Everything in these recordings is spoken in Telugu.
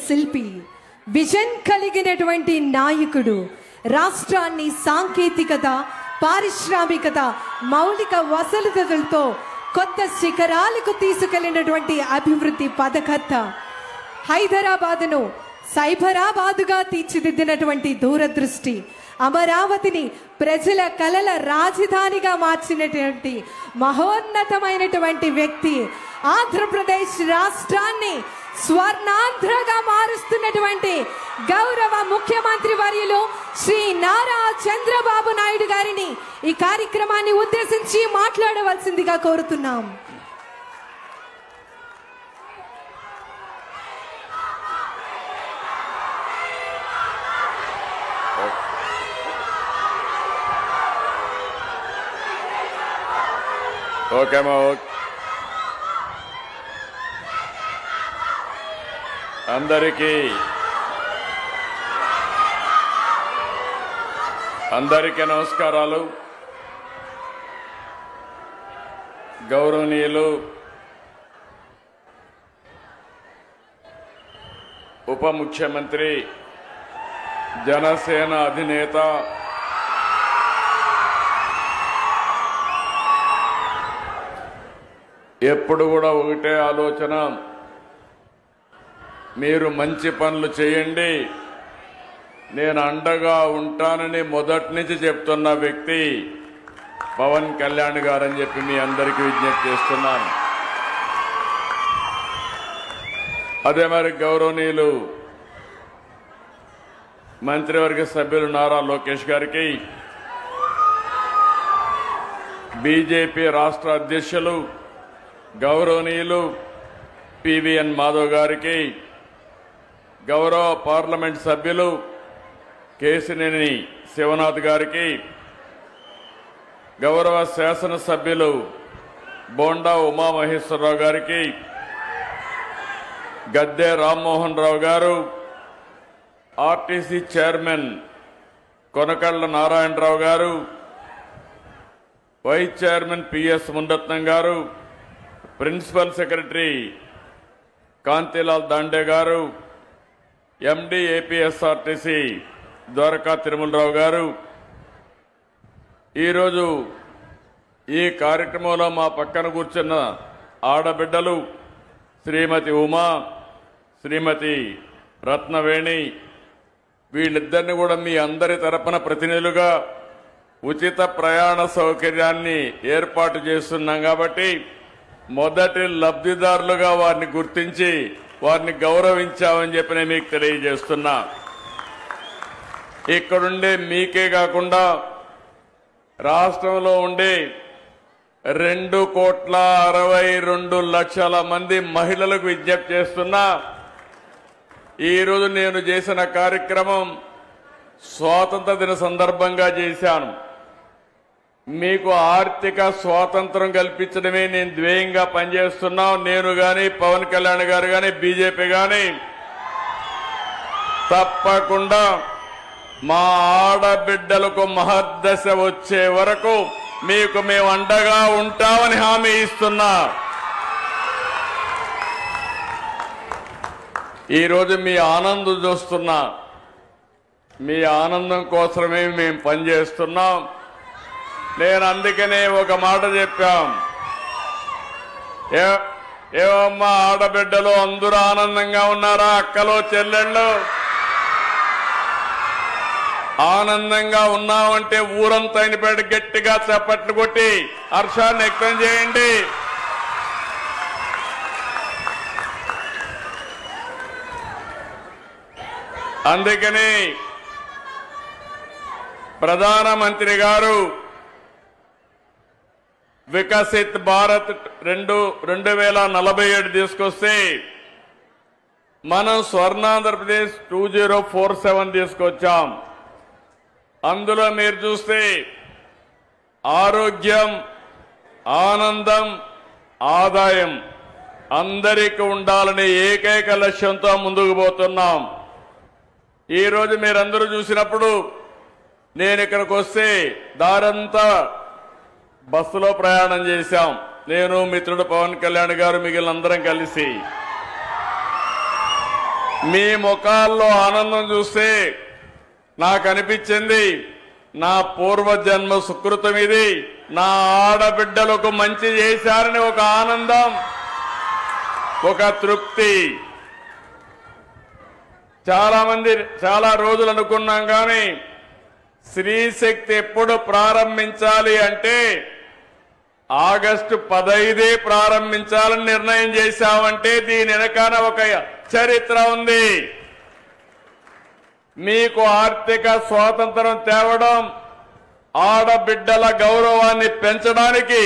శిల్పి, విజన్ కలిగినటువంటి నాయకుడు, రాష్ట్రాన్ని సాంకేతికత, పారిశ్రామికత, మౌలిక వసతులతో కొత్త శిఖరాలకు తీసుకెళ్లినటువంటి అభివృద్ధి పథకర్త, హైదరాబాదును సైబరాబాదుగా తీర్చిదిద్దినటువంటి దూరదృష్టి, అమరావతిని ప్రజల కలల రాజధానిగా మార్చినటువంటి మహోన్నతమైనటువంటి వ్యక్తి, ఆంధ్రప్రదేశ్ రాష్ట్రాన్ని స్వర్ణాంధ్రగా మారుస్తున్నటువంటి గౌరవ ముఖ్యమంత్రి వర్యులు శ్రీ నారా చంద్రబాబు నాయుడు గారిని ఈ కార్యక్రమాన్ని ఉద్దేశించి మాట్లాడవలసిందిగా కోరుతున్నాం. ఓకే అందరికీ నమస్కారాలు. గౌరవనీయులు ఉప ముఖ్యమంత్రి, జనసేన అధినేత, ఎప్పుడు కూడా ఒకటే ఆలోచన, మీరు మంచి పనులు చేయండి, నేను అండగా ఉంటానని మొదటి నుంచి చెప్తున్న వ్యక్తి పవన్ కళ్యాణ్ గారని చెప్పి మీ అందరికీ విజ్ఞప్తి చేస్తున్నాను. అదే మరి గౌరవనీయులు మంత్రివర్గ సభ్యులు నారా లోకేష్ గారికి, బీజేపీ రాష్ట్ర అధ్యక్షులు గౌరవనీయులు పివిఎన్ మాధవ్ గారికి, గౌరవ పార్లమెంట్ సభ్యులు కేశినేని శివనాథ్ గారికి, గౌరవ శాసనసభ్యులు బోండా ఉమామహేశ్వరరావు గారికి, గద్దె రామ్మోహన్ రావు గారు, ఆర్టీసీ చైర్మన్ కొనకళ్ళ నారాయణరావు గారు, వైస్ చైర్మన్ పిఎస్ మునరత్నం గారు, ప్రిన్సిపల్ సెక్రటరీ కాంతిలాల్ దాండే గారు, ఎండి ఏపీఎస్ఆర్టీసీ ద్వారకా తిరుమలరావు గారు, ఈరోజు ఈ కార్యక్రమంలో మా పక్కన కూర్చున్న ఆడబిడ్డలు శ్రీమతి ఉమా, శ్రీమతి రత్నవేణి, వీళ్ళిద్దరిని కూడా మీ అందరి తరపున ప్రతినిధులుగా ఉచిత ప్రయాణ సౌకర్యాన్ని ఏర్పాటు చేస్తున్నాం. కాబట్టి మొదటి లబ్ధిదారులుగా వారిని గుర్తించి వారిని గౌరవించామని చెప్పి నేను మీకు తెలియజేస్తున్నా. ఇక్కడుండే మీకే కాకుండా రాష్ట్రంలో ఉండే 2,62,00,000 మంది మహిళలకు విజ్ఞప్తి చేస్తున్నా. ఈరోజు నేను చేసిన కార్యక్రమం స్వాతంత్ర దిన సందర్భంగా చేశాను. మీకు ఆర్థిక స్వాతంత్రం కల్పించడమే నేను ధ్యేయంగా పనిచేస్తున్నా. నేను గాని, పవన్ కళ్యాణ్ గారు గాని, బీజేపీ గాని తప్పకుండా మా ఆడబిడ్డలకు మహర్దశ వచ్చే వరకు మీకు మేము అండగా ఉంటామని హామీ ఇస్తున్నా. ఈరోజు మీ ఆనందం చూస్తున్నా. మీ ఆనందం కోసమే మేము పనిచేస్తున్నాం. నేను అందుకనే ఒక మాట చెప్పాం. ఏమమ్మా ఆడబిడ్డలు అందరూ ఆనందంగా ఉన్నారా? అక్కలు చెల్లెళ్ళు ఆనందంగా ఉన్నామంటే ఊరంతా అయినపేట గట్టిగా చప్పట్లు కొట్టి హర్షాన్ని వ్యక్తం చేయండి. అందుకని ప్రధానమంత్రి గారు వికసిత్ భారత్ 2047 తీసుకొస్తే మనం స్వర్ణాంధ్రప్రదేశ్ 2047 తీసుకొచ్చాం. అందులో మీరు చూస్తే ఆరోగ్యం, ఆనందం, ఆదాయం అందరికీ ఉండాలనే ఏకైక లక్ష్యంతో ముందుకు పోతున్నాం. ఈరోజు మీరందరూ చూసినప్పుడు నేను ఇక్కడికి వస్తే దారంతా బస్సులో ప్రయాణం చేశాం. నేను, మిత్రుడు పవన్ కళ్యాణ్ గారు, మిగిలిన అందరం కలిసి మీ ముఖాల్లో ఆనందం చూస్తే నాకు అనిపించింది నా పూర్వజన్మ సుకృతం ఇది, నా ఆడబిడ్డలకు మంచి చేశారని ఒక ఆనందం, ఒక తృప్తి. చాలా మంది చాలా రోజులు అనుకున్నాం కానీ స్త్రీ శక్తి ఎప్పుడు ప్రారంభించాలి అంటే ఆగస్టు 15 ప్రారంభించాలని నిర్ణయం చేశామంటే దీని వెనకాల ఒక చరిత్ర ఉంది. మీకు ఆర్థిక స్వాతంత్రం తేవడం, ఆడబిడ్డల గౌరవాన్ని పెంచడానికి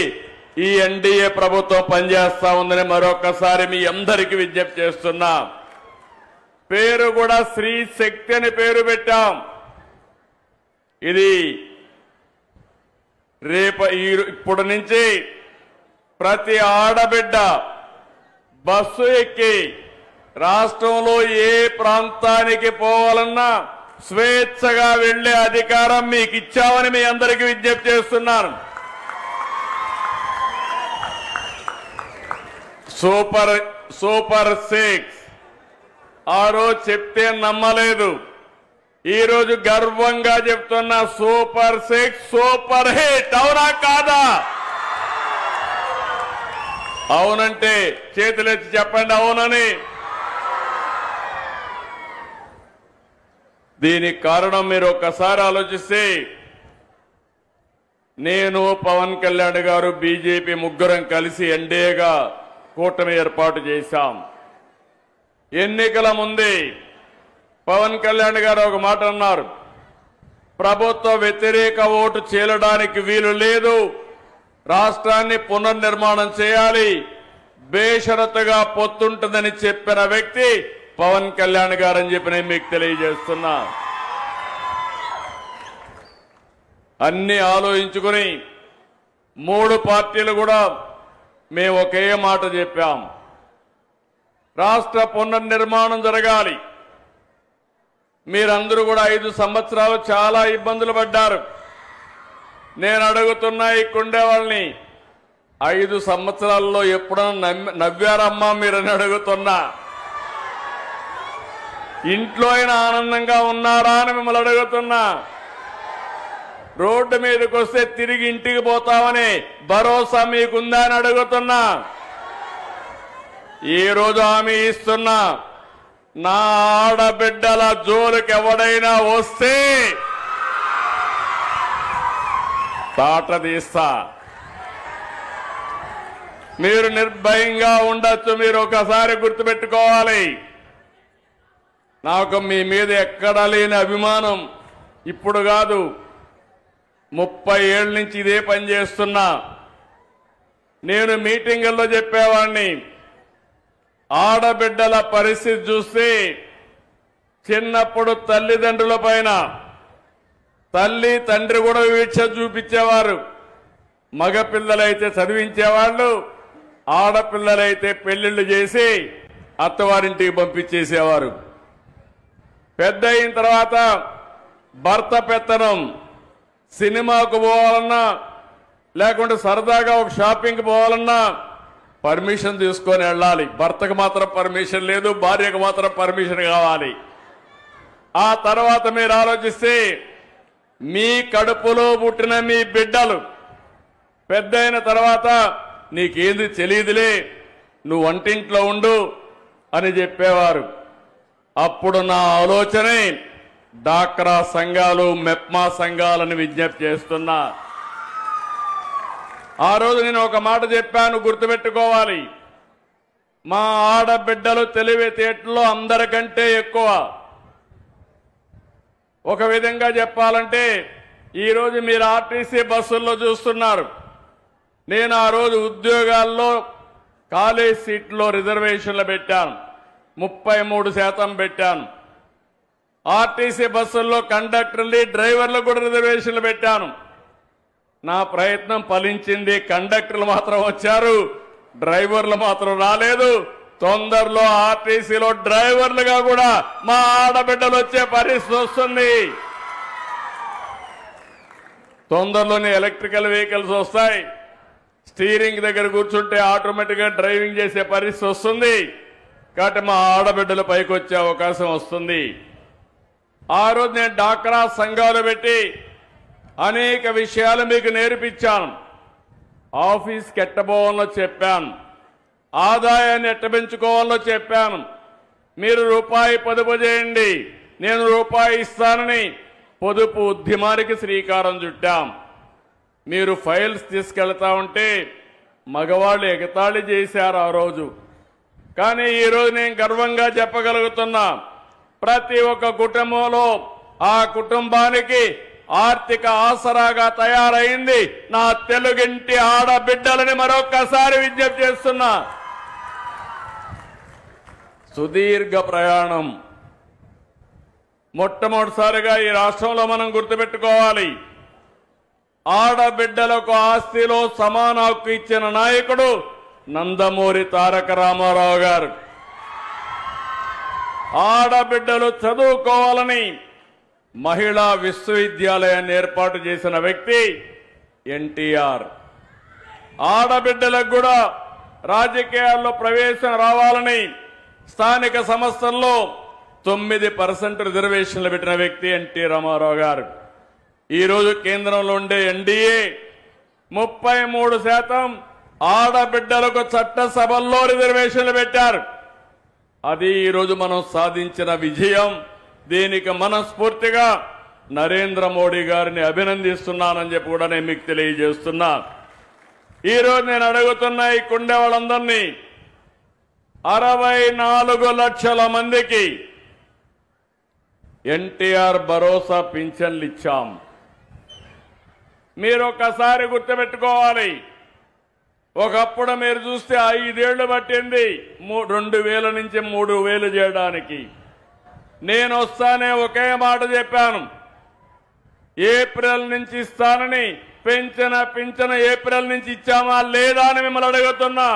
ఈ ఎన్డీఏ ప్రభుత్వం పనిచేస్తా ఉందని మరొకసారి మీ అందరికీ విజ్ఞప్తి చేస్తున్నా. పేరు కూడా స్త్రీ శక్తి అని పేరు పెట్టాం. ఇది ఇప్పుడు నుంచి ప్రతి ఆడబిడ్డ బస్సు ఎక్కి రాష్ట్రంలో ఏ ప్రాంతానికి పోవాలన్నా స్వేచ్ఛగా వెళ్లే అధికారం మీకు ఇచ్చామని మీ అందరికీ విజ్ఞప్తి చేస్తున్నాను. సూపర్ 6 ఆ రోజు చెప్తే నమ్మలేదు, ఈ రోజు గర్వంగా చెప్తున్నా సూపర్ 6 సూపర్ హిట్. అవునా కాదా? అవునంటే చేతులెత్తి చెప్పండి అవునని. దీనికి కారణం మీరు ఒక్కసారి ఆలోచిస్తే, నేను పవన్ కళ్యాణ్ గారు బీజేపీ ముగ్గురం కలిసి ఎన్డీఏగా కూటమి ఏర్పాటు చేశాం. ఎన్నికల ముందే పవన్ కళ్యాణ్ గారు ఒక మాట అన్నారు, ప్రభుత్వ వ్యతిరేక ఓటు చీలడానికి వీలు లేదు, రాష్ట్రాన్ని పునర్నిర్మాణం చేయాలి, బేషరతుగా పొత్తుంటుందని చెప్పిన వ్యక్తి పవన్ కళ్యాణ్ గారు అని చెప్పి నేను మీకు తెలియజేస్తున్నా. అన్ని ఆలోచించుకుని 3 పార్టీలు కూడా మేము ఒకే మాట చెప్పాం, రాష్ట్ర పునర్నిర్మాణం జరగాలి. మీరందరూ కూడా 5 సంవత్సరాలు చాలా ఇబ్బందులు పడ్డారు. నేను అడుగుతున్నా ఇక్కడే వాళ్ళని, 5 సంవత్సరాల్లో ఎప్పుడన్నా నవ్వారమ్మా మీరని అడుగుతున్నా. ఇంట్లో అయినా ఆనందంగా ఉన్నారా అని మిమ్మల్ని అడుగుతున్నా. రోడ్డు మీదకి వస్తే తిరిగి ఇంటికి పోతామని భరోసా మీకుందా అని అడుగుతున్నా. ఈ రోజు హామీ ఇస్తున్నా, నా ఆడబిడ్డల జోలికి ఎవడైనా వస్తే తాట తీస్తా. మీరు నిర్భయంగా ఉండొచ్చు. మీరు ఒకసారి గుర్తుపెట్టుకోవాలి, నాకు మీ మీద ఎక్కడా లేని అభిమానం ఇప్పుడు కాదు, 30 ఏళ్ల నుంచి ఇదే పని చేస్తున్నా. నేను మీటింగుల్లో చెప్పేవాడిని, ఆడబిడ్డల పరిస్థితి చూస్తే చిన్నప్పుడు తల్లిదండ్రుల పైన తల్లి తండ్రి కూడా వివక్ష చూపించేవారు. మగపిల్లలైతే చదివించేవాళ్ళు, ఆడపిల్లలైతే పెళ్లిళ్లు చేసి అత్తవారింటికి పంపించేసేవారు. పెద్ద అయిన తర్వాత భర్త పెత్తనం, సినిమాకు పోవాలన్నా లేకుంటే సరదాగా ఒక షాపింగ్కి పోవాలన్నా పర్మిషన్ తీసుకొని వెళ్ళాలి. భర్తకు మాత్రం పర్మిషన్ లేదు, భార్యకు మాత్రం పర్మిషన్ కావాలి. ఆ తర్వాత మీరు ఆలోచిస్తే మీ కడుపులో పుట్టిన మీ బిడ్డలు పెద్ద అయిన తర్వాత నీకేంది తెలియదులే, నువ్వు వంటింట్లో ఉండు అని చెప్పేవారు. అప్పుడు నా ఆలోచనే డాక్రా సంఘాలు, మెప్మా సంఘాలను విజ్ఞప్తి చేస్తున్నా. ఆ రోజు నేను ఒక మాట చెప్పాను, గుర్తుపెట్టుకోవాలి, మా ఆడబిడ్డలు తెలివితేటల్లో అందరికంటే ఎక్కువ. ఒక విధంగా చెప్పాలంటే ఈరోజు మీరు ఆర్టీసీ బస్సుల్లో చూస్తున్నారు. నేను ఆ రోజు ఉద్యోగాల్లో కాలేజ్ సీట్లో రిజర్వేషన్లు పెట్టాను, 33% పెట్టాను. ఆర్టీసీ బస్సుల్లో కండక్టర్లు, డ్రైవర్లు కూడా రిజర్వేషన్లు పెట్టాను. నా ప్రయత్నం ఫలించింది. కండక్టర్లు మాత్రం వచ్చారు, డ్రైవర్లు మాత్రం రాలేదు. తొందరలో ఆర్టీసీలో డ్రైవర్లుగా కూడా మా ఆడబిడ్డలు వచ్చే పరిస్థితి వస్తుంది. తొందరలోనే ఎలక్ట్రికల్ వెహికల్స్ వస్తాయి. స్టీరింగ్ దగ్గర కూర్చుంటే ఆటోమేటిక్గా డ్రైవింగ్ చేసే పరిస్థితి వస్తుంది. కాబట్టి మా ఆడబిడ్డలు పైకి వచ్చే అవకాశం వస్తుంది. ఆ రోజు నేను డాక్రా సంఘాలు పెట్టి అనేక విషయాలు మీకు నేర్పించాను. ఆఫీస్కి ఎట్టబోవాలో చెప్పాను, ఆదాయాన్ని ఎట్ట పెంచుకోవాలో చెప్పాను. మీరు రూపాయి పొదుపు చేయండి, నేను రూపాయి ఇస్తానని పొదుపు ఉద్యమానికి శ్రీకారం చుట్టాం. మీరు ఫైల్స్ తీసుకెళ్తా ఉంటే మగవాళ్ళు ఎగతాళి చేశారు ఆ రోజు. కానీ ఈరోజు నేను గర్వంగా చెప్పగలుగుతున్నా, ప్రతి ఒక్క కుటుంబంలో ఆ కుటుంబానికి ఆర్థిక ఆసరాగా తయారైంది నా తెలుగింటి ఆడబిడ్డలని మరొక్కసారి విజ్ఞప్తి చేస్తున్నా. సుదీర్ఘ ప్రయాణం మొట్టమొదటిసారిగా ఈ రాష్ట్రంలో మనం గుర్తుపెట్టుకోవాలి. ఆడబిడ్డలకు ఆస్తిలో సమాన హక్కు ఇచ్చిన నాయకుడు నందమూరి తారక రామారావు గారు. ఆడబిడ్డలు చదువుకోవాలని మహిళా విశ్వవిద్యాలయాన్ని ఏర్పాటు చేసిన వ్యక్తి ఎన్టీఆర్. ఆడబిడ్డలకు కూడా రాజకీయాల్లో ప్రవేశం రావాలని స్థానిక సంస్థల్లో 9% రిజర్వేషన్లు పెట్టిన వ్యక్తి ఎన్టీ రామారావు గారు. ఈరోజు కేంద్రంలో ఉండే ఎన్డీఏ 33% ఆడబిడ్డలకు చట్టసభల్లో రిజర్వేషన్లు పెట్టారు. అది ఈరోజు మనం సాధించిన విజయం. దీనికి మనస్ఫూర్తిగా నరేంద్ర మోడీ గారిని అభినందిస్తున్నానని చెప్పి కూడా నేను మీకు తెలియజేస్తున్నా. ఈరోజు నేను అడుగుతున్నా ఈ కుండే వాళ్ళందరినీ, 64 లక్షల మందికి ఎన్టీఆర్ భరోసా పింఛన్లు ఇచ్చాం. మీరు ఒక్కసారి గుర్తుపెట్టుకోవాలి, ఒకప్పుడు మీరు చూస్తే 5 ఏళ్లు పట్టింది 2000 నుంచి 3000 చేయడానికి. నేను వస్తానే ఒకే మాట చెప్పాను, ఏప్రిల్ నుంచి ఇస్తానని. పింఛన ఏప్రిల్ నుంచి ఇచ్చామా లేదా అని మిమ్మల్ని అడుగుతున్నా.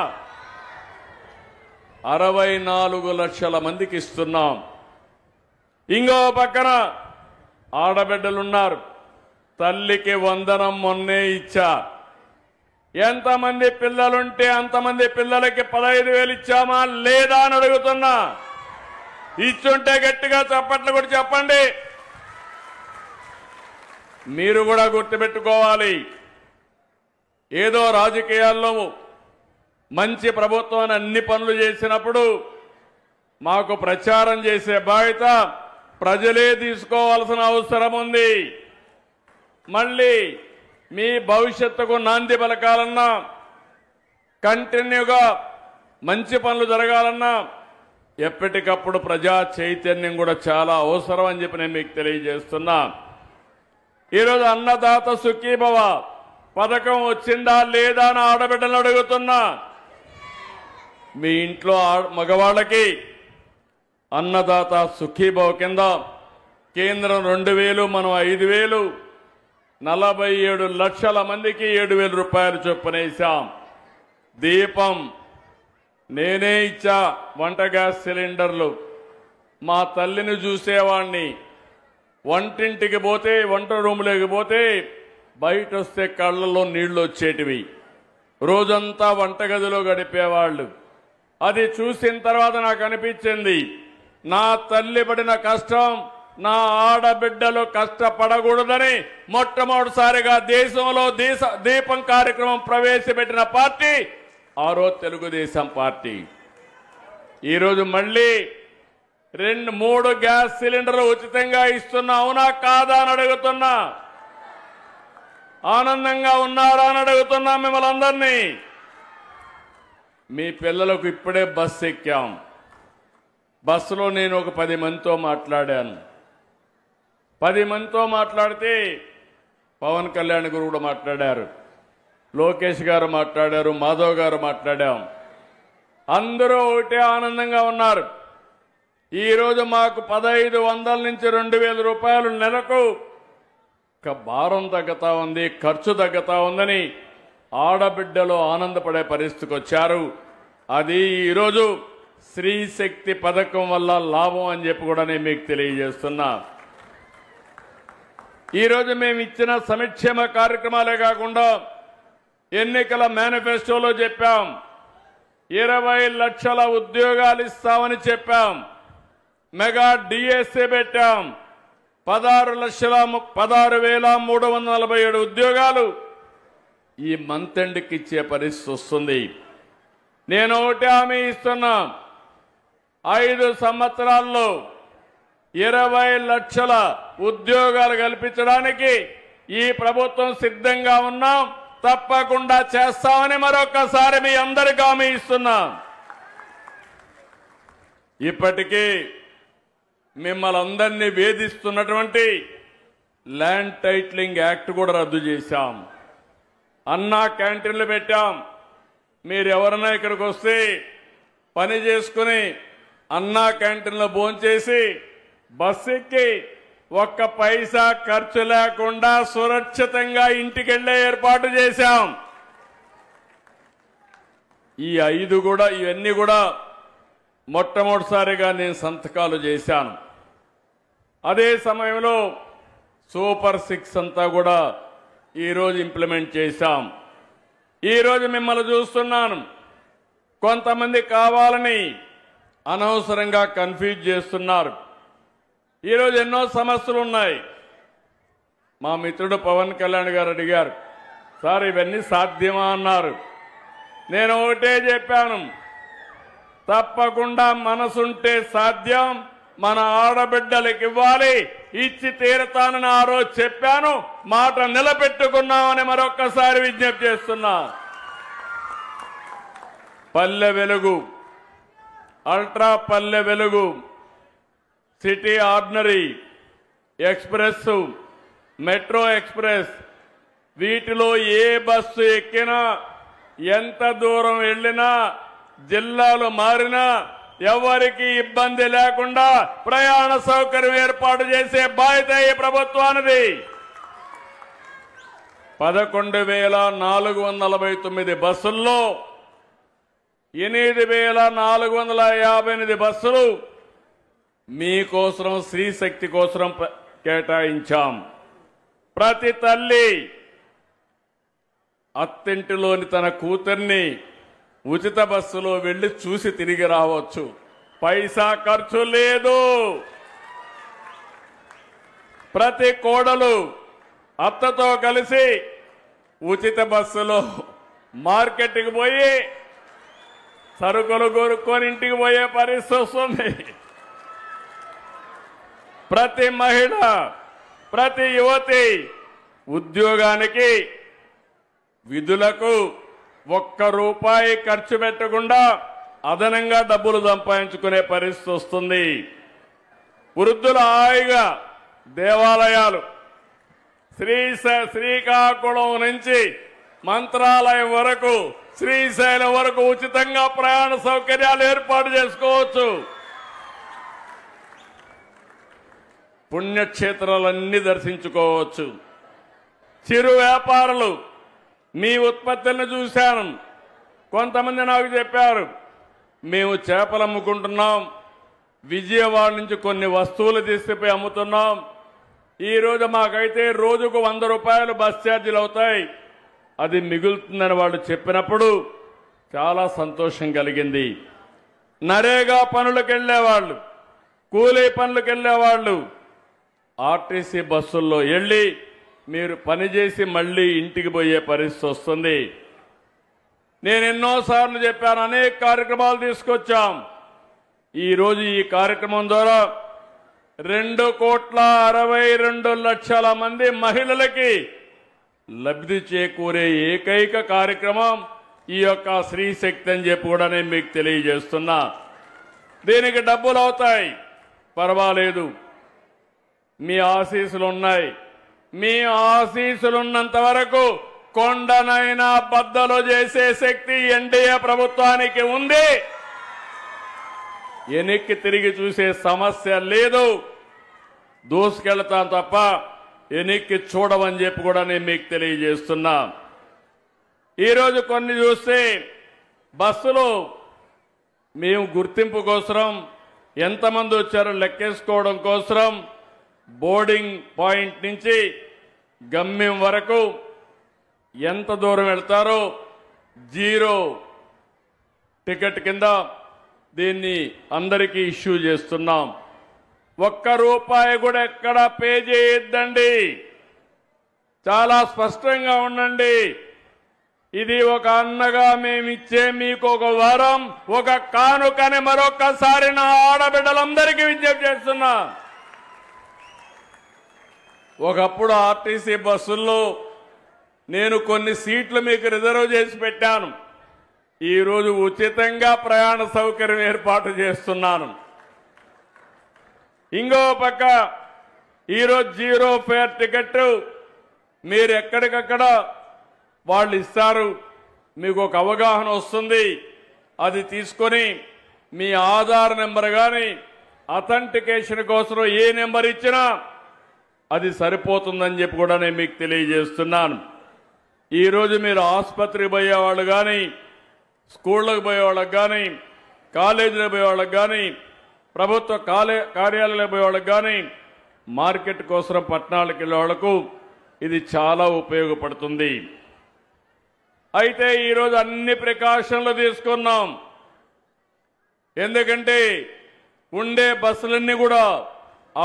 64 లక్షల మందికి ఇస్తున్నాం. ఇంకో పక్కన ఆడబిడ్డలున్నారు, తల్లికి వందనం మొన్నే ఇచ్చా. ఎంతమంది పిల్లలుంటే అంతమంది పిల్లలకి 15,000 ఇచ్చామా లేదా అని అడుగుతున్నా. ఇచ్చుంటే గట్టిగా చప్పట్లు కూడా చెప్పండి. మీరు కూడా గుర్తుపెట్టుకోవాలి, ఏదో రాజకీయాల్లో మంచి ప్రభుత్వాన్ని అన్ని పనులు చేసినప్పుడు మాకు ప్రచారం చేసే బాధ్యత ప్రజలే తీసుకోవాల్సిన అవసరం ఉంది. మళ్ళీ మీ భవిష్యత్తుకు నాంది పలకాలన్నా, కంటిన్యూగా మంచి పనులు జరగాలన్నా ఎప్పటికప్పుడు ప్రజా చైతన్యం కూడా చాలా అవసరం అని చెప్పి నేను మీకు తెలియజేస్తున్నా. ఈరోజు అన్నదాత సుఖీభవ పథకం వచ్చిందా లేదా అని ఆడబిడ్డలు అడుగుతున్నా. మీ ఇంట్లో మగవాళ్ళకి అన్నదాత సుఖీభవ కింద కేంద్రం 2,000, మనం 5,000, 47 లక్షల మందికి 7,000 రూపాయలు చొప్పునేశాం. దీపం నేనే ఇచ్చా. వంట గ్యాస్ సిలిండర్లు మా తల్లిని చూసేవాణ్ణి. వంటింటికి పోతే, వంట రూములోకి పోతే బయట వస్తే కళ్ళల్లో నీళ్లు వచ్చేటివి. రోజంతా వంటగదిలో గడిపేవాళ్ళు. అది చూసిన తర్వాత నాకు అనిపించింది, నా తల్లి పడిన కష్టం నా ఆడబిడ్డలు కష్టపడకూడదని మొట్టమొదటిసారిగా దేశంలో దీపం కార్యక్రమం ప్రవేశపెట్టిన పార్టీ ఆ రోజు తెలుగుదేశం పార్టీ. ఈరోజు మళ్ళీ 2-3 గ్యాస్ సిలిండర్లు ఉచితంగా ఇస్తున్నా. అవునా కాదా అని అడుగుతున్నా. ఆనందంగా ఉన్నారా అని అడుగుతున్నా మిమ్మల్ని అందరినీ. మీ పిల్లలకు ఇప్పుడే బస్సు ఎక్కాం. బస్సులో నేను ఒక 10 మందితో మాట్లాడాను. 10 మందితో మాట్లాడితే పవన్ కళ్యాణ్ గారు కూడా మాట్లాడారు, లోకేష్ గారు మాట్లాడారు, మాధవ్ గారు మాట్లాడాం. అందరూ ఒకటే ఆనందంగా ఉన్నారు. ఈరోజు మాకు 1,500 నుంచి 2,000 రూపాయలు నెలకు భారం తగ్గుతా ఉంది, ఖర్చు తగ్గుతా ఉందని ఆడబిడ్డలు ఆనందపడే పరిస్థితికి వచ్చారు. అది ఈరోజు స్త్రీ శక్తి పథకం వల్ల లాభం అని చెప్పి కూడా నేను మీకు తెలియజేస్తున్నా. ఈరోజు మేము ఇచ్చిన సంక్షేమ కార్యక్రమాలే కాకుండా ఎన్నికల మేనిఫెస్టోలో చెప్పాం, 20 లక్షల ఉద్యోగాలు ఇస్తామని చెప్పాం. మెగా డిఎస్సీ పెట్టాం. 16,347 ఉద్యోగాలు ఈ మంత్ ఎండ్కి ఇచ్చే పరిస్థితి వస్తుంది. నేను ఒకటి హామీ ఇస్తున్నా, 5 సంవత్సరాల్లో 20 లక్షల ఉద్యోగాలు కల్పించడానికి ఈ ప్రభుత్వం సిద్ధంగా ఉన్నాం. తప్పకుండా చేస్తామని మరొకసారి మీ అందరికీ హామీ ఇస్తున్నా. ఇప్పటికీ మిమ్మల్ని అందరినీ వేధిస్తున్నటువంటి ల్యాండ్ టైటిలింగ్ యాక్ట్ కూడా రద్దు చేశాం. అన్నా క్యాంటీన్లు పెట్టాం. మీరు ఎవరైనా ఇక్కడికి వస్తే పని చేసుకుని అన్నా క్యాంటీన్లో భోంచేసి బస్సు ఎక్కి ఒక్క పైసా ఖర్చు లేకుండా సురక్షితంగా ఇంటికి వెళ్లే ఏర్పాటు చేశాం. ఇవన్నీ కూడా మొట్టమొదటిసారిగా నేను సంతకాలు చేశాను. అదే సమయంలో సూపర్ 6 అంతా కూడా ఈరోజు ఇంప్లిమెంట్ చేశాం. ఈరోజు మిమ్మల్ని చూస్తున్నాను, కొంతమంది కావాలని అనవసరంగా కన్ఫ్యూజ్ చేస్తున్నారు. ఈరోజు ఎన్నో సమస్యలు ఉన్నాయి. మా మిత్రుడు పవన్ కళ్యాణ్ గారు అడిగారు, సార్ ఇవన్నీ సాధ్యమా అన్నారు. నేను ఒకటే చెప్పాను, తప్పకుండా మనసుంటే సాధ్యం. మన ఆడబిడ్డలకు ఇవ్వాలి, ఇచ్చి తీరతానని ఆ రోజు చెప్పాను. మాట నిలబెట్టుకున్నామని మరొక్కసారి విజ్ఞప్తి చేస్తున్నా. Palle Velugu, ultra Palle Velugu, city ordinary, express, metro express, వీటిలో ఏ బస్సు ఎక్కినా, ఎంత దూరం వెళ్ళినా, జిల్లాలు మారినా ఎవరికి ఇబ్బంది లేకుండా ప్రయాణ సౌకర్యం ఏర్పాటు చేసే బాధ్యత ఈ ప్రభుత్వానిది. 11,449 బస్సుల్లో 8,458 బస్సులు మీకోసం, స్త్రీశక్తి కోసం కేటాయించాం. ప్రతి తల్లి అత్తింటిలోని తన కూతుర్ని ఉచిత బస్సులో వెళ్లి చూసి తిరిగి రావచ్చు. పైసా ఖర్చు లేదు. ప్రతి కోడలు అత్తతో కలిసి ఉచిత బస్సులో మార్కెట్కి పోయి సరుకులు కొనుక్కొని ఇంటికి పోయే పరిస్థితి వస్తుంది. ప్రతి మహిళ, ప్రతి యువతి ఉద్యోగానికి, విధులకు ₹1 ఖర్చు పెట్టకుండా అదనంగా డబ్బులు సంపాదించుకునే పరిస్థితి వస్తుంది. వృద్ధుల హాయిగా దేవాలయాలు, శ్రీకాకుళం నుంచి మంత్రాలయం వరకు, శ్రీశైలం వరకు ఉచితంగా ప్రయాణ సౌకర్యాలు ఏర్పాటు చేసుకోవచ్చు. పుణ్యక్షేత్రాలన్నీ దర్శించుకోవచ్చు. చిరు వ్యాపారులు, మీ ఉత్పత్తులను చూశాను. కొంతమంది నాకు చెప్పారు, మేము చేపలు అమ్ముకుంటున్నాం, విజయవాడ నుంచి కొన్ని వస్తువులు తీసుకుపోయి అమ్ముతున్నాం. ఈరోజు మాకైతే రోజుకు ₹100 బస్ ఛార్జీలు అవుతాయి, అది మిగులుతుందని వాళ్ళు చెప్పినప్పుడు చాలా సంతోషం కలిగింది. నరేగా పనులకు వెళ్ళేవాళ్ళు, కూలీ పనులకు వెళ్ళేవాళ్ళు ఆర్టీసీ బస్సుల్లో వెళ్ళి మీరు పనిచేసి మళ్ళీ ఇంటికి పోయే పరిస్థితి వస్తుంది. నేను ఎన్నోసార్లు చెప్పాను, అనేక కార్యక్రమాలు తీసుకొచ్చాం. ఈరోజు ఈ కార్యక్రమం ద్వారా 2,62,00,000 మంది మహిళలకి లబ్ధి చేకూరే ఏకైక కార్యక్రమం ఈ యొక్క స్త్రీశక్తి అని చెప్పి కూడా నేను మీకు తెలియజేస్తున్నా. దీనికి డబ్బులు అవుతాయి, పర్వాలేదు, మీ ఆశీస్సులు ఉన్నాయి. మీ ఆశీస్సులున్నంత వరకు కొండనైనా బద్దలు చేసే శక్తి ఎన్డీఏ ప్రభుత్వానికి ఉంది. వెనక్కి తిరిగి చూసే సమస్య లేదు. దూసుకెళ్తాం తప్ప వెనక్కి చూడమని చెప్పి కూడా నేను మీకు తెలియజేస్తున్నా. ఈరోజు కొన్ని చూస్తే బస్సులో మేము గుర్తింపు కోసం ఎంతమంది వచ్చారో లెక్కేసుకోవడం కోసం బోర్డింగ్ పాయింట్ నుంచి గమ్యం వరకు ఎంత దూరం వెళ్తారో జీరో టికెట్ కింద దీన్ని అందరికీ ఇష్యూ చేస్తున్నాం. ₹1 కూడా ఎక్కడ పే చేయొద్దండి. చాలా స్పష్టంగా ఉండండి. ఇది ఒక అన్నగా మేమిచ్చే మీకు ఒక వరం, ఒక కానుకని మరొకసారి నా ఆడబిడ్డలందరికీ విజ్ఞప్తి చేస్తున్నా. ఒకప్పుడు ఆర్టీసీ బస్సుల్లో నేను కొన్ని సీట్లు మీకు రిజర్వ్ చేసి పెట్టాను. ఈరోజు ఉచితంగా ప్రయాణ సౌకర్యం ఏర్పాటు చేస్తున్నాను. ఇంకో పక్క ఈరోజు 0 ఫేర్ టికెట్ మీరు ఎక్కడికక్కడ వాళ్ళు ఇస్తారు. మీకు ఒక అవగాహన వస్తుంది. అది తీసుకొని మీ ఆధార్ నెంబర్ కానీ అథెంటికేషన్ కోసం ఏ నెంబర్ ఇచ్చినా అది సరిపోతుందని చెప్పి కూడా నేను మీకు తెలియజేస్తున్నాను. ఈరోజు మీరు ఆసుపత్రికి పోయేవాళ్ళు కానీ, స్కూళ్ళకు పోయేవాళ్ళకి కానీ, కాలేజీలకు పోయేవాళ్ళకి కానీ, ప్రభుత్వ కార్యాలయాలకు పోయేవాళ్ళకి కానీ, మార్కెట్ కోసం పట్టణాలకు వెళ్ళే వాళ్లకు ఇది చాలా ఉపయోగపడుతుంది. అయితే ఈరోజు అన్ని ప్రికాషన్లు తీసుకున్నాం. ఎందుకంటే ఉండే బస్సులన్నీ కూడా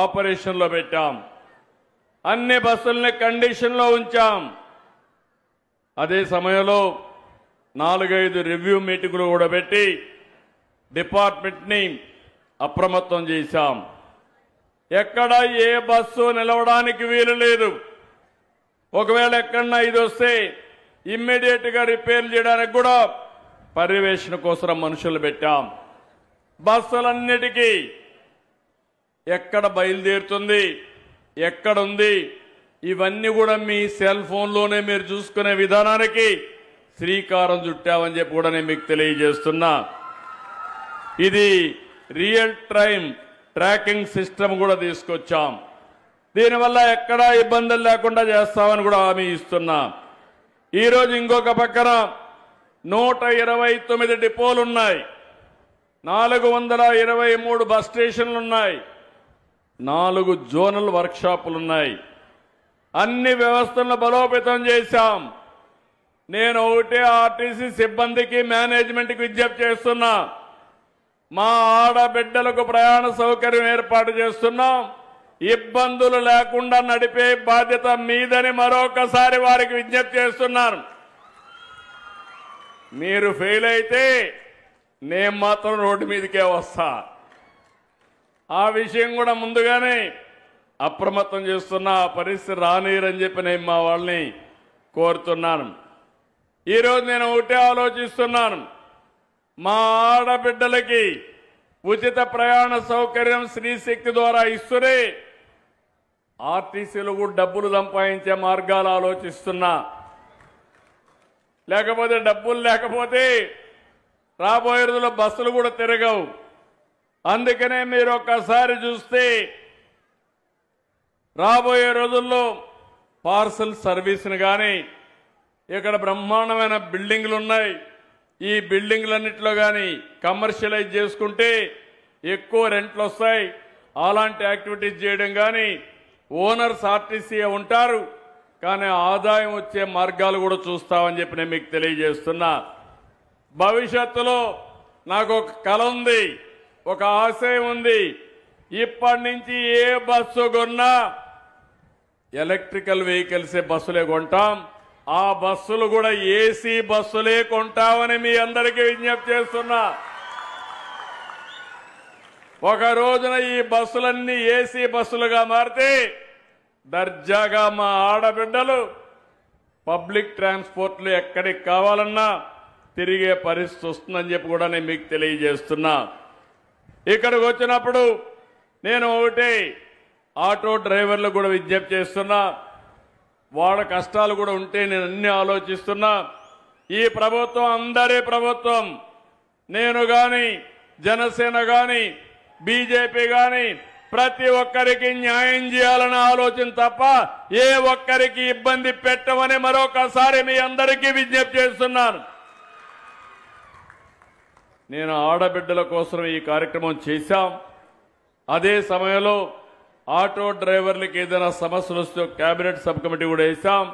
ఆపరేషన్లో పెట్టాం. అన్ని బస్సుల్ని కండిషన్లో ఉంచాం. అదే సమయంలో 4-5 రివ్యూ మీటింగులు కూడా పెట్టి డిపార్ట్మెంట్ని అప్రమత్తం చేశాం. ఎక్కడ ఏ బస్సు నిలవడానికి వీలు లేదు. ఒకవేళ ఎక్కడన్నా ఇది వస్తే ఇమ్మీడియట్ గా రిపేర్ చేయడానికి కూడా పర్యవేక్షణ కోసం మనుషులు పెట్టాం. బస్సులన్నిటికీ ఎక్కడ బయలుదేరుతుంది, ఎక్కడుంది, ఇవన్నీ కూడా మీ సెల్ ఫోన్లోనే మీరు చూసుకునే విధానానికి శ్రీకారం చుట్టామని చెప్పి కూడా నేను మీకు తెలియజేస్తున్నా. ఇది రియల్ టైం ట్రాకింగ్ సిస్టమ్ కూడా తీసుకొచ్చాం. దీనివల్ల ఎక్కడా ఇబ్బందులు లేకుండా చేస్తామని కూడా హామీ ఇస్తున్నా. ఈరోజు ఇంకొక పక్కన 129 డిపోలు ఉన్నాయి, 423 బస్ స్టేషన్లు ఉన్నాయి, 4 జోనల్ వర్క్షాపులు ఉన్నాయి. అన్ని వ్యవస్థలను బలోపేతం చేశాం. నేను ఒకటే ఆర్టీసీ సిబ్బందికి మేనేజ్మెంట్కి విజ్ఞప్తి చేస్తున్నా. మా ఆడబిడ్డలకు ప్రయాణ సౌకర్యం ఏర్పాటు చేస్తున్నాం. ఇబ్బందులు లేకుండా నడిపే బాధ్యత మీదని మరొకసారి వారికి విజ్ఞప్తి చేస్తున్నాను. మీరు ఫెయిల్ అయితే నేను మాత్రం రోడ్డు మీదకే వస్తా. ఆ విషయం కూడా ముందుగానే అప్రమత్తం చేస్తున్నా. ఆ పరిస్థితి రానీరని చెప్పి నేను మా వాళ్ళని కోరుతున్నాను. ఈరోజు నేను ఒకటే ఆలోచిస్తున్నాను. మా ఆడబిడ్డలకి ఉచిత ప్రయాణ సౌకర్యం శ్రీశక్తి ద్వారా ఇస్తూనే ఆర్టీసీలో కూడా డబ్బులు సంపాదించే మార్గాలు ఆలోచిస్తున్నా. లేకపోతే డబ్బులు లేకపోతే రాబోయే రోజుల్లో బస్సులు కూడా తిరగవు. అందుకనే మీరు ఒక్కసారి చూస్తే రాబోయే రోజుల్లో పార్సల్ సర్వీస్ని కానీ, ఇక్కడ బ్రహ్మాండమైన బిల్డింగ్లు ఉన్నాయి. ఈ బిల్డింగ్లన్నింటిలో కానీ కమర్షియలైజ్ చేసుకుంటే ఎక్కువ రెంట్లు వస్తాయి. అలాంటి యాక్టివిటీస్ చేయడం కానీ, ఓనర్స్ ఆర్టీసీ ఉంటారు కానీ ఆదాయం వచ్చే మార్గాలు కూడా చూస్తామని చెప్పి నేను మీకు తెలియజేస్తున్నా. భవిష్యత్తులో నాకు ఒక కల ఉంది, ఒక ఆశయం ఉంది. ఇప్పటి నుంచి ఏ బస్సు కొన్నా ఎలక్ట్రికల్ వెహికల్సే బస్సులే కొంటాం. ఆ బస్సులు కూడా ఏసీ బస్సులే కొంటామని మీ అందరికీ విజ్ఞప్తి చేస్తున్నా. ఒక రోజున ఈ బస్సులన్నీ ఏసీ బస్సులుగా మారితే దర్జాగా మా ఆడబిడ్డలు పబ్లిక్ ట్రాన్స్పోర్ట్లు ఎక్కడికి కావాలన్నా తిరిగే పరిస్థితి వస్తుందని చెప్పి కూడా నేను మీకు తెలియజేస్తున్నా. ఇక్కడికి వచ్చినప్పుడు నేను ఒకటే ఆటో డ్రైవర్లకు కూడా విజ్ఞప్తి చేస్తున్నా. వాళ్ళ కష్టాలు కూడా ఉంటే నేను అన్ని ఆలోచిస్తున్నా. ఈ ప్రభుత్వం అందరి ప్రభుత్వం. నేను కానీ, జనసేన కానీ, బీజేపీ కానీ ప్రతి ఒక్కరికి న్యాయం చేయాలన్న ఆలోచన తప్ప ఏ ఒక్కరికి ఇబ్బంది పెట్టమని మరొకసారి మీ అందరికీ విజ్ఞప్తి చేస్తున్నాను. నేను ఆడబిడ్డల కోసం ఈ కార్యక్రమం చేశాం. అదే సమయంలో ఆటో డ్రైవర్లకు ఏదైనా సమస్యలు వస్తే కేబినెట్ సబ్ కమిటీ కూడా వేశాం.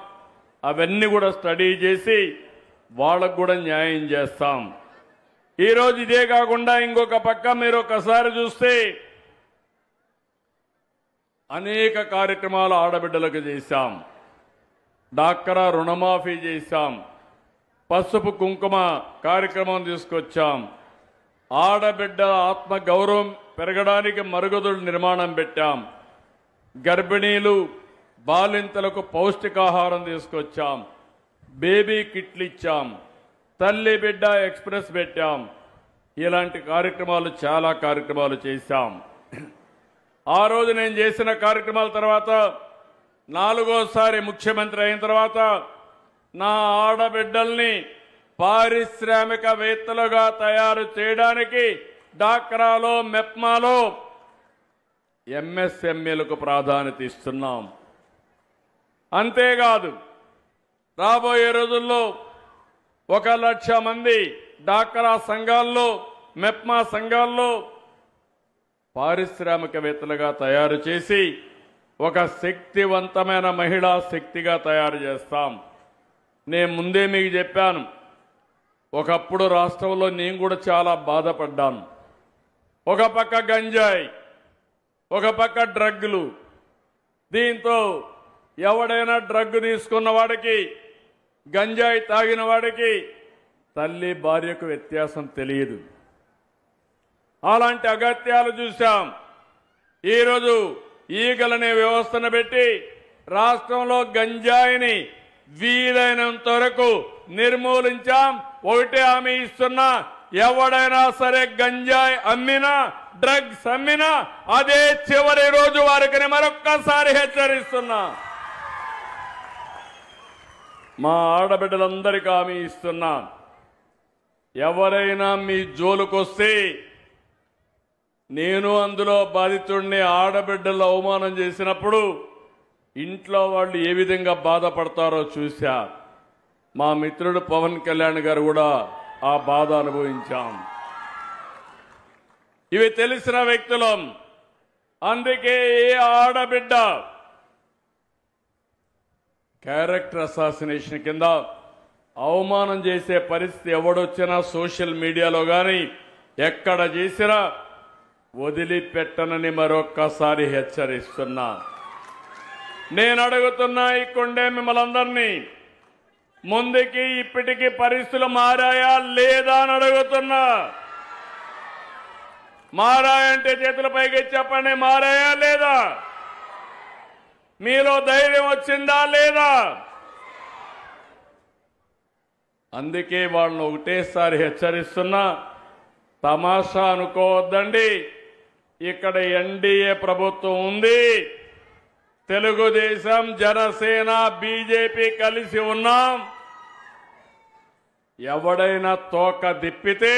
అవన్నీ కూడా స్టడీ చేసి వాళ్ళకు కూడా న్యాయం చేస్తాం. ఈరోజు ఇదే కాకుండా ఇంకొక పక్క మీరు ఒకసారి చూస్తే అనేక కార్యక్రమాలు ఆడబిడ్డలకు చేశాం. డాక్రా రుణమాఫీ చేశాం. పసుపు కుంకుమ కార్యక్రమం తీసుకొచ్చాం. ఆడబిడ్డల ఆత్మ గౌరవం పెరగడానికి మరుగుదొడ్ల నిర్మాణం పెట్టాం. గర్భిణీలు బాలింతలకు పౌష్టికాహారం తీసుకొచ్చాం. బేబీ కిట్లు ఇచ్చాం. తల్లి బిడ్డ ఎక్స్ప్రెస్ పెట్టాం. ఇలాంటి కార్యక్రమాలు చాలా కార్యక్రమాలు చేశాం. ఆ రోజు నేను చేసిన కార్యక్రమాల తర్వాత 4వసారి ముఖ్యమంత్రి అయిన తర్వాత నా ఆడబిడ్డల్ని పారిశ్రామికవేత్తలుగా తయారు చేయడానికి డాక్రాలో మెప్మాలో ఎంఎస్ఎంఈలకు ప్రాధాన్యత ఇస్తున్నాం. అంతేకాదు రాబోయే రోజుల్లో 1,00,000 మంది డాక్రా సంఘాల్లో మెప్మా సంఘాల్లో పారిశ్రామికవేత్తలుగా తయారు చేసి ఒక శక్తివంతమైన మహిళా శక్తిగా తయారు చేస్తాం. నేను ముందే మీకు చెప్పాను, ఒకప్పుడు రాష్ట్రంలో నేను కూడా చాలా బాధపడ్డాను. ఒక పక్క గంజాయి, ఒక పక్క డ్రగ్గులు. దీంతో ఎవడైనా డ్రగ్ తీసుకున్న వాడికి, గంజాయి తాగిన వాడికి తల్లి భార్యకు వ్యత్యాసం తెలియదు. అలాంటి అగత్యాలు చూశాం. ఈరోజు ఈగలనే వ్యవస్థను పెట్టి రాష్ట్రంలో గంజాయిని వీలైనంత వరకు నిర్మూలించాం. ఒకటే హామీ ఇస్తున్నా, ఎవడైనా సరే గంజాయి అమ్మినా డ్రగ్స్ అమ్మినా అదే చివరి రోజు వారికి మరొక్కసారి హెచ్చరిస్తున్నా. మా ఆడబిడ్డలందరికీ హామీ ఇస్తున్నా, ఎవరైనా మీ జోలుకొస్తే నేను అందులో బాధితుడిని. ఆడబిడ్డలు అవమానం చేసినప్పుడు ఇంట్లో వాళ్ళు ఏ విధంగా బాధపడతారో చూశా. మా మిత్రుడు పవన్ కళ్యాణ్ గారు కూడా ఆ బాధ అనుభవించాం. ఇవి తెలిసిన వ్యక్తులం. అందుకే ఏ ఆడబిడ్డ క్యారెక్టర్ అసాసినేషన్ కింద అవమానం చేసే పరిస్థితి ఎవడొచ్చినా సోషల్ మీడియాలో కానీ ఎక్కడ చేసినా వదిలిపెట్టనని మరొక్కసారి హెచ్చరిస్తున్నా. నేను అడుగుతున్నా ఇక్కడే మిమ్మల్ని అందరినీ, ముందుకి ఇప్పటికీ పరిస్థితులు మారాయా లేదా అని అడుగుతున్నా. మారాయంటే చేతుల పైకి చెప్పండి, మారాయా లేదా? మీలో ధైర్యం వచ్చిందా లేదా? అందుకే వాళ్ళని ఒకటేసారి హెచ్చరిస్తున్నా, తమాషా అనుకోవద్దండి. ఇక్కడ ఎన్డీఏ ప్రభుత్వం ఉంది. తెలుగుదేశం, జనసేన, బీజేపీ కలిసి ఉన్నాం. ఎవడైనా తోక దిప్పితే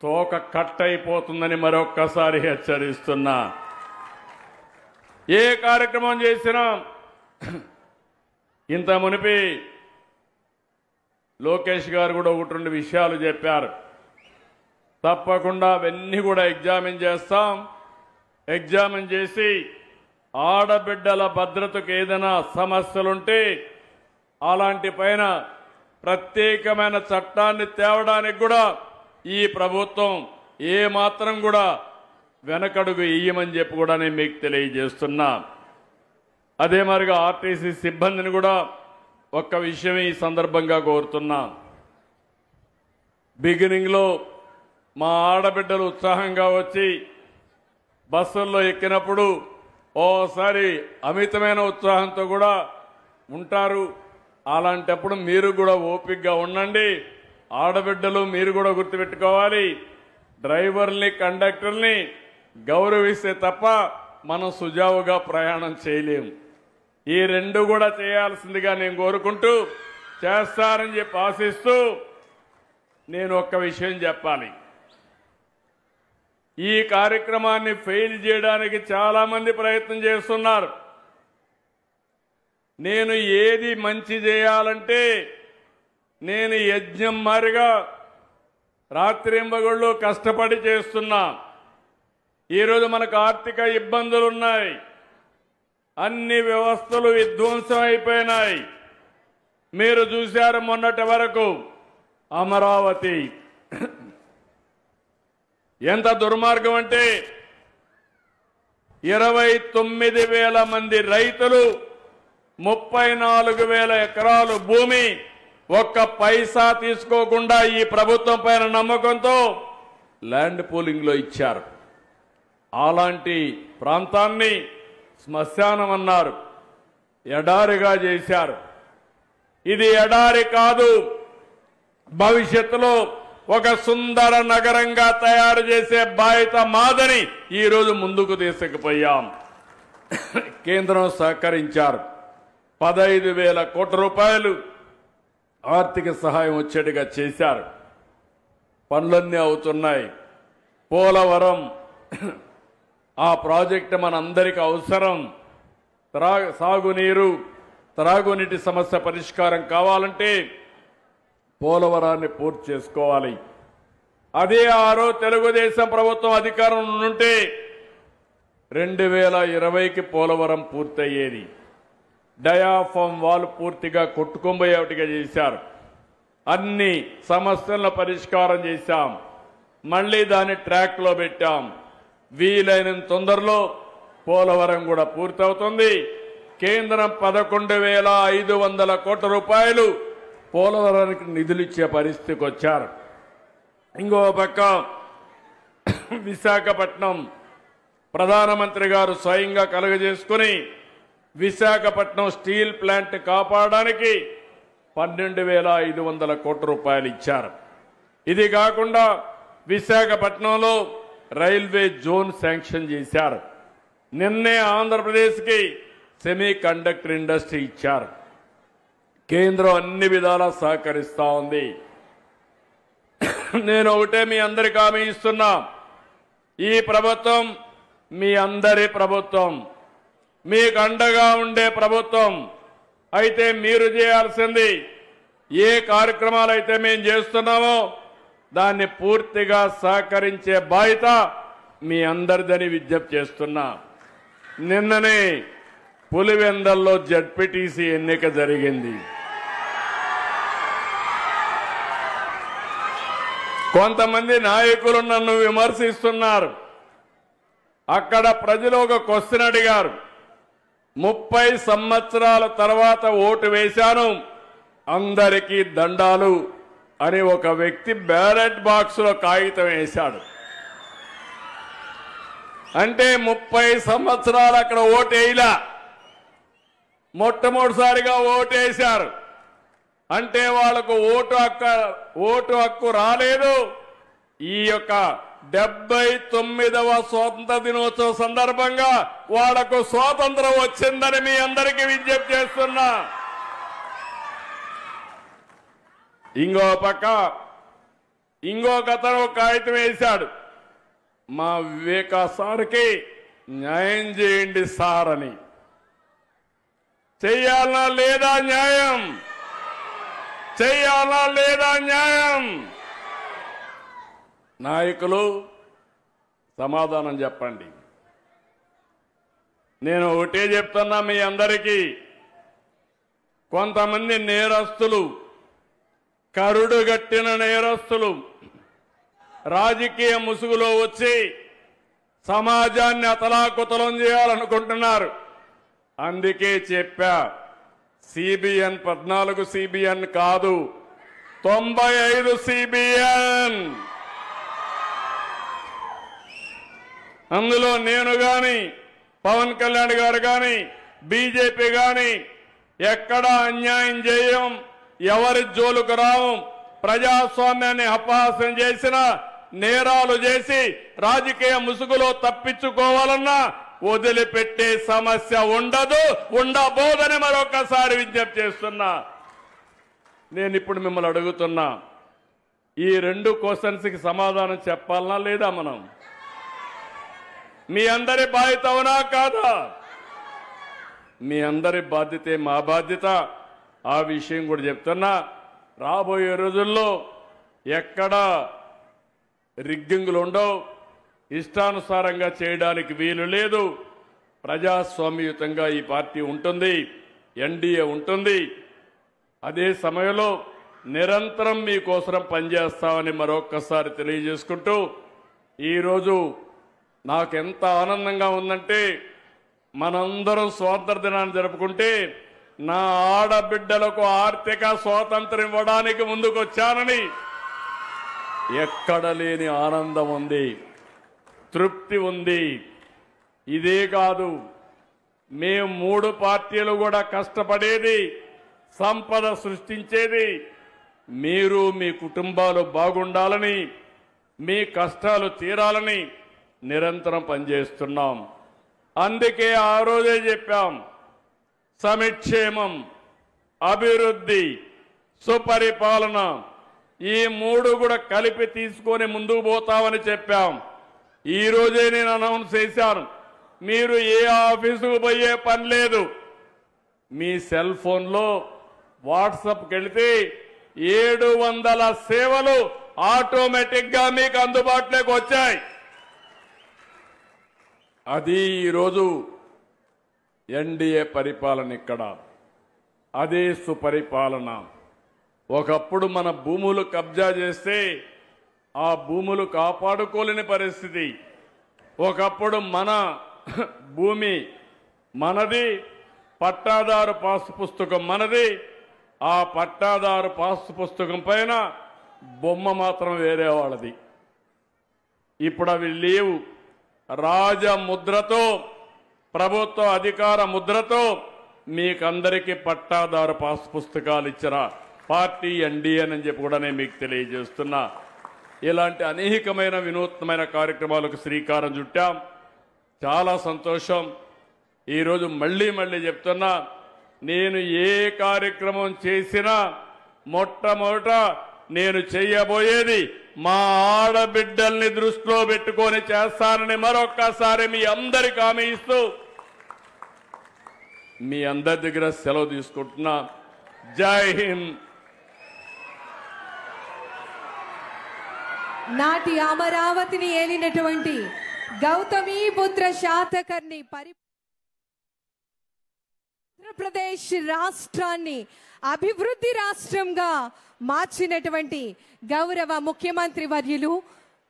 తోక కట్ అయిపోతుందని మరొక్కసారి హెచ్చరిస్తున్నా. ఏ కార్యక్రమం చేసినా ఇంత మునిపి లోకేష్ గారు కూడా 1-2 విషయాలు చెప్పారు. తప్పకుండా అవన్నీ కూడా ఎగ్జామిన్ చేస్తాం. ఎగ్జామిన్ చేసి ఆడబిడ్డల భద్రతకు ఏదైనా సమస్యలుంటే అలాంటి పైన ప్రత్యేకమైన చట్టాన్ని తేవడానికి కూడా ఈ ప్రభుత్వం ఏ మాత్రం కూడా వెనకడుగు ఇయ్యమని చెప్పి కూడా నేను మీకు తెలియజేస్తున్నా. అదే మరిగా ఆర్టీసీ సిబ్బందిని కూడా ఒక్క విషయం ఈ సందర్భంగా కోరుతున్నా. బిగినింగ్లో మా ఆడబిడ్డలు ఉత్సాహంగా వచ్చి బస్సుల్లో ఎక్కినప్పుడు ఓసారి అమితమైన ఉత్సాహంతో కూడా ఉంటారు. అలాంటప్పుడు మీరు కూడా ఓపికగా ఉండండి. ఆడబిడ్డలు మీరు కూడా గుర్తుపెట్టుకోవాలి, డ్రైవర్ని కండక్టర్ని గౌరవిస్తే తప్ప మనం సుజావుగా ప్రయాణం చేయలేము. ఈ 2 కూడా చేయాల్సిందిగా నేను కోరుకుంటూ, చేస్తారని చెప్పి ఆశిస్తూ నేను ఒక్క విషయం చెప్పాలి. ఈ కార్యక్రమాన్ని ఫెయిల్ చేయడానికి చాలా మంది ప్రయత్నం చేస్తున్నారు. నేను ఏది మంచి చేయాలంటే నేను యజ్ఞం మారిగా రాత్రింబగళ్ళు కష్టపడి చేస్తున్నా. ఈరోజు మనకు ఆర్థిక ఇబ్బందులు ఉన్నాయి. అన్ని వ్యవస్థలు విధ్వంసం అయిపోయినాయి. మీరు చూశారు మొన్నటి వరకు అమరావతి ఎంత దుర్మార్గం అంటే 29,000 మంది రైతులు 34,000 ఎకరాలు భూమి ఒక్క పైసా తీసుకోకుండా ఈ ప్రభుత్వం పైన నమ్మకంతో ల్యాండ్ పూలింగ్ లో ఇచ్చారు. అలాంటి ప్రాంతాన్ని శ్మశానం అన్నారు, ఎడారిగా చేశారు. ఇది ఎడారి కాదు, భవిష్యత్తులో ఒక సుందర నగరంగా తయారు చేసే బాధ్యత మాదని ఈరోజు ముందుకు తీసుకుపోయాం. కేంద్రం సహకరించారు. 15,000 కోట్ల రూపాయలు ఆర్థిక సహాయం వచ్చేట్టుగా చేశారు. పనులన్నీ అవుతున్నాయి. పోలవరం ఆ ప్రాజెక్టు మనందరికీ అవసరం. సాగునీరు, త్రాగునీటి సమస్య పరిష్కారం కావాలంటే పోలవరాన్ని పూర్తి చేసుకోవాలి. అదే ఆరో తెలుగుదేశం ప్రభుత్వం అధికారం ఉంటే 2020కి పోలవరం పూర్తయ్యేది. డయాఫామ్ వాల్ పూర్తిగా కొట్టుకొంబోయేటిగా చేశారు. అన్ని సమస్యలను పరిష్కారం చేశాం. మళ్ళీ దాన్ని ట్రాక్ లో పెట్టాం. వీలైనంత తొందరలో పోలవరం కూడా పూర్తవుతుంది. కేంద్రం 11,500 కోట్ల రూపాయలు పోలవరానికి నిధులు ఇచ్చే పరిస్థితికి వచ్చారు. ఇంకో పక్క విశాఖపట్నం ప్రధానమంత్రి గారు స్వయంగా కలుగజేసుకుని విశాఖపట్నం స్టీల్ ప్లాంట్ కాపాడడానికి 12,500 కోట్ల రూపాయలు ఇచ్చారు. ఇది కాకుండా విశాఖపట్నంలో రైల్వే జోన్ శాంక్షన్ చేశారు. నిన్నే ఆంధ్రప్రదేశ్కి సెమీ కండక్టర్ ఇండస్ట్రీ ఇచ్చారు. కేంద్రం అన్ని విధాలా సహకరిస్తా ఉంది. నేను ఒకటే మీ అందరికీ హామీ ఇస్తున్నా, ఈ ప్రభుత్వం మీ అందరి ప్రభుత్వం, మీకు అండగా ఉండే ప్రభుత్వం. అయితే మీరు చేయాల్సింది ఏ కార్యక్రమాలు అయితే మేము చేస్తున్నామో దాన్ని పూర్తిగా సహకరించే బాధ్యత మీ అందరిదని విజ్ఞప్తి చేస్తున్నా. నిన్ననే పులివెందల్లో జడ్పీటీసీ ఎన్నిక జరిగింది. కొంతమంది నాయకులు నన్ను విమర్శిస్తున్నారు. అక్కడ ప్రజలు ఒక క్వశ్చన్ అడిగారు. 30 సంవత్సరాల తర్వాత ఓటు వేశాను, అందరికీ దండాలు అని ఒక వ్యక్తి బ్యాలెట్ బాక్స్ లో కాగితం వేశాడు. అంటే 30 సంవత్సరాలు అక్కడ ఓటు వేయలా, మొట్టమొదటిసారిగా ఓటు వేశారు. అంటే వాళ్లకు ఓటు హక్కు రాలేదు. ఈ యొక్క 79వ స్వాతంత్ర దినోత్సవ సందర్భంగా వాళ్లకు స్వాతంత్రం వచ్చిందని మీ అందరికీ విజ్ఞప్తి చేస్తున్నా. ఇంకో పక్క ఇంకొకతను కాగితం వేశాడు, మా వివేకా సార్కి న్యాయం చేయండి సార్ అని. చెయ్యాలనా లేదా న్యాయం? చెయ్యాలా లేదా న్యాయం? నాయకులు సమాధానం చెప్పండి. నేను ఒకటే చెప్తున్నా మీ అందరికీ, కొంతమంది నేరస్తులు, కరుడుగట్టిన నేరస్తులు రాజకీయ ముసుగులో వచ్చి సమాజాన్ని అతలాకుతలం చేయాలనుకుంటున్నారు. అందుకే చెప్పా, సిబిఎన్ 14 సిబిఎన్ కాదు, 95 సిబిఎన్. అందులో నేను గాని, పవన్ కళ్యాణ్ గారు గాని, బీజేపీ గాని ఎక్కడా అన్యాయం చేయం, ఎవరి జోలుకు రావం. ప్రజాస్వామ్యాన్ని అపహాస్యం చేసిన, నేరాలు చేసి రాజకీయ ముసుగులో తప్పించుకోవాలన్నా వదిలిపెట్టే సమస్య ఉండదు, ఉండబోదని మరొకసారి విజ్ఞప్తి చేస్తున్నా. నేను ఇప్పుడు మిమ్మల్ని అడుగుతున్నా, ఈ 2 క్వశ్చన్స్కి సమాధానం చెప్పాలనా లేదా? మనం మీ అందరి బాధ్యత అవునా కాదా? మీ అందరి బాధ్యతే మా బాధ్యత. ఆ విషయం కూడా చెప్తున్నా. రాబోయే రోజుల్లో ఎక్కడా రిగ్గింగులు ఉండవు, ఇష్టానుసారంగా చేయడానికి వీలు లేదు. ప్రజాస్వామ్యయుతంగా ఈ పార్టీ ఉంటుంది, ఎన్డీఏ ఉంటుంది. అదే సమయంలో నిరంతరం మీకోసం పనిచేస్తామని మరొక్కసారి తెలియజేసుకుంటూ ఈరోజు నాకెంత ఆనందంగా ఉందంటే మనందరం స్వాతంత్ర దినాన్ని జరుపుకుంటే నా ఆడబిడ్డలకు ఆర్థిక స్వాతంత్రం ఇవ్వడానికి ముందుకొచ్చానని ఎక్కడ లేని ఆనందం ఉంది, తృప్తి ఉంది. ఇదే కాదు, మేము 3 పార్టీలు కూడా కష్టపడేది, సంపద సృష్టించేది మీరు మీ కుటుంబాలు బాగుండాలని, మీ కష్టాలు తీరాలని నిరంతరం పనిచేస్తున్నాం. అందుకే ఆ రోజే చెప్పాం, సమిక్షేమం, అభివృద్ధి, సుపరిపాలన ఈ 3 కూడా కలిపి తీసుకొని ముందుకు పోతామని చెప్పాం. ఈ రోజే నేను అనౌన్స్ చేశాను, మీరు ఏ ఆఫీసుకు పోయే పని లేదు. మీ సెల్ ఫోన్లో వాట్సాప్కి వెళితే 700 సేవలు ఆటోమేటిక్గా మీకు అందుబాటులోకి వచ్చాయి. అది ఈరోజు ఎన్డీఏ పరిపాలన. ఇక్కడ అదే సుపరిపాలన. ఒకప్పుడు మన భూములు కబ్జా చేస్తే ఆ భూములు కాపాడుకోలేని పరిస్థితి. ఒకప్పుడు మన భూమి మనది, పట్టాదారు పాసు పుస్తకం మనది, ఆ పట్టాదారు పాసు పుస్తకం పైన బొమ్మ మాత్రం వేరే వాళ్ళది. ఇప్పుడు అవి లేవు. రాజముద్రతో, ప్రభుత్వ అధికార ముద్రతో మీకందరికీ పట్టాదారు పాసు పుస్తకాలు ఇచ్చిన పార్టీ ఎన్డీఏ అని చెప్పి కూడా నేను మీకు తెలియజేస్తున్నా. ఇలాంటి అనేకమైన వినూత్నమైన కార్యక్రమాలకు శ్రీకారం చుట్టాం. చాలా సంతోషం. ఈరోజు మళ్ళీ చెప్తున్నా, నేను ఏ కార్యక్రమం చేసినా మొట్టమొదట నేను చేయబోయేది మా ఆడబిడ్డల్ని దృష్టిలో పెట్టుకొని చేస్తానని మరొక్కసారి మీ అందరికి హామీ ఇస్తూ మీ అందరి దగ్గర సెలవు తీసుకుంటున్నా. జై హింద్. నాటి అమరావతిని ఏలినటువంటి గౌతమీపుత్ర శాతకర్ణి ఆంధ్రప్రదేశ్ రాష్ట్రాన్ని అభివృద్ధి రాష్ట్రంగా మార్చినటువంటి గౌరవ ముఖ్యమంత్రి వర్యులు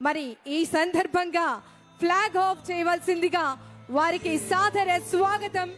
మరి ఈ సందర్భంగా ఫ్లాగ్ ఆఫ్ చేయవలసిందిగా వారికి సాదర స్వాగతం